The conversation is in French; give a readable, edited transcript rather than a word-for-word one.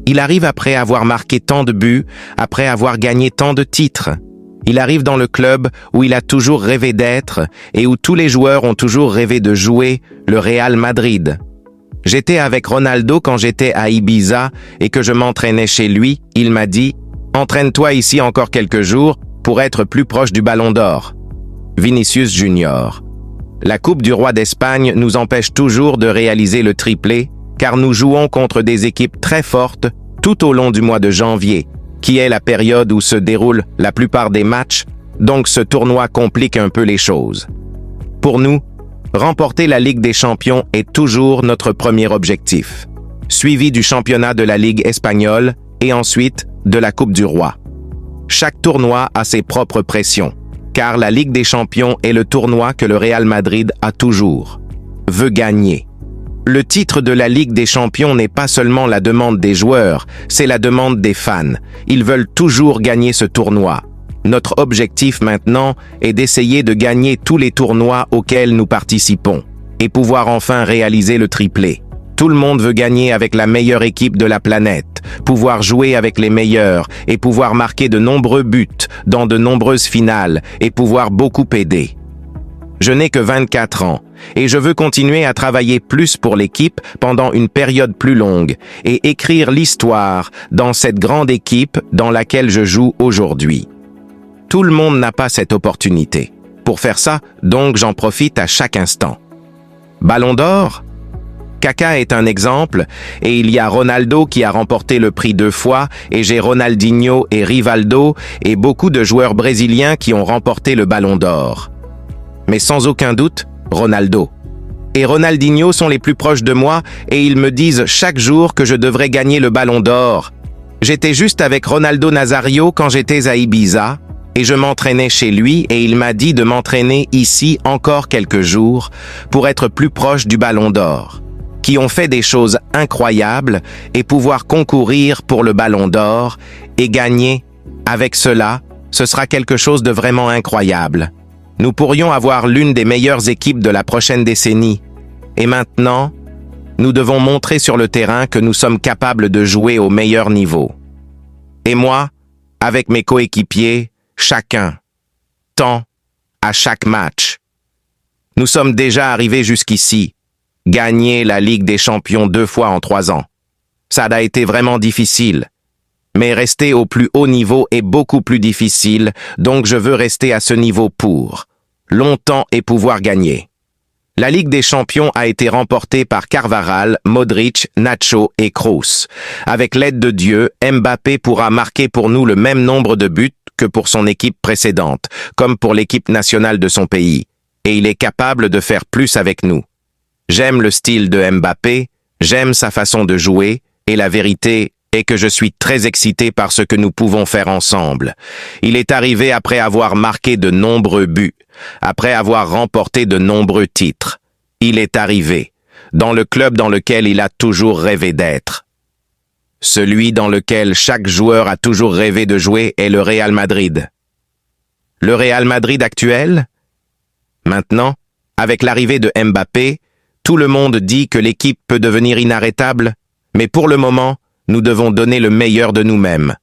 Il arrive après avoir marqué tant de buts, après avoir gagné tant de titres. Il arrive dans le club où il a toujours rêvé d'être et où tous les joueurs ont toujours rêvé de jouer, le Real Madrid. J'étais avec Ronaldo quand j'étais à Ibiza et que je m'entraînais chez lui. Il m'a dit « Entraîne-toi ici encore quelques jours pour être plus proche du Ballon d'Or. » Vinicius Junior. La Coupe du Roi d'Espagne nous empêche toujours de réaliser le triplé car nous jouons contre des équipes très fortes tout au long du mois de janvier, qui est la période où se déroulent la plupart des matchs, donc ce tournoi complique un peu les choses. Pour nous, remporter la Ligue des Champions est toujours notre premier objectif, suivi du championnat de la Ligue espagnole et ensuite de la Coupe du Roi. Chaque tournoi a ses propres pressions, car la Ligue des Champions est le tournoi que le Real Madrid a toujours, veut gagner. Le titre de la Ligue des Champions n'est pas seulement la demande des joueurs, c'est la demande des fans. Ils veulent toujours gagner ce tournoi. Notre objectif maintenant est d'essayer de gagner tous les tournois auxquels nous participons et pouvoir enfin réaliser le triplé. Tout le monde veut gagner avec la meilleure équipe de la planète, pouvoir jouer avec les meilleurs et pouvoir marquer de nombreux buts dans de nombreuses finales et pouvoir beaucoup aider. Je n'ai que 24 ans et je veux continuer à travailler plus pour l'équipe pendant une période plus longue et écrire l'histoire dans cette grande équipe dans laquelle je joue aujourd'hui. Tout le monde n'a pas cette opportunité. Pour faire ça, donc j'en profite à chaque instant. Ballon d'Or? Kaka est un exemple et il y a Ronaldo qui a remporté le prix 2 fois et j'ai Ronaldinho et Rivaldo et beaucoup de joueurs brésiliens qui ont remporté le Ballon d'Or. Mais sans aucun doute, Ronaldo. Et Ronaldinho sont les plus proches de moi et ils me disent chaque jour que je devrais gagner le Ballon d'Or. J'étais juste avec Ronaldo Nazario quand j'étais à Ibiza et je m'entraînais chez lui et il m'a dit de m'entraîner ici encore quelques jours pour être plus proche du Ballon d'Or, qui ont fait des choses incroyables et pouvoir concourir pour le Ballon d'Or et gagner. Avec cela, ce sera quelque chose de vraiment incroyable. Nous pourrions avoir l'une des meilleures équipes de la prochaine décennie. Et maintenant, nous devons montrer sur le terrain que nous sommes capables de jouer au meilleur niveau. Et moi, avec mes coéquipiers, chacun, tant, à chaque match. Nous sommes déjà arrivés jusqu'ici, gagner la Ligue des Champions 2 fois en 3 ans. Ça a été vraiment difficile. Mais rester au plus haut niveau est beaucoup plus difficile, donc je veux rester à ce niveau pour longtemps et pouvoir gagner. La Ligue des Champions a été remportée par Carvajal, Modric, Nacho et Kroos. Avec l'aide de Dieu, Mbappé pourra marquer pour nous le même nombre de buts que pour son équipe précédente, comme pour l'équipe nationale de son pays. Et il est capable de faire plus avec nous. J'aime le style de Mbappé, j'aime sa façon de jouer, et la vérité est que je suis très excité par ce que nous pouvons faire ensemble. Il est arrivé après avoir marqué de nombreux buts, après avoir remporté de nombreux titres. Il est arrivé, dans le club dans lequel il a toujours rêvé d'être. Celui dans lequel chaque joueur a toujours rêvé de jouer est le Real Madrid. Le Real Madrid actuel? Maintenant, avec l'arrivée de Mbappé, tout le monde dit que l'équipe peut devenir inarrêtable, mais pour le moment, nous devons donner le meilleur de nous-mêmes.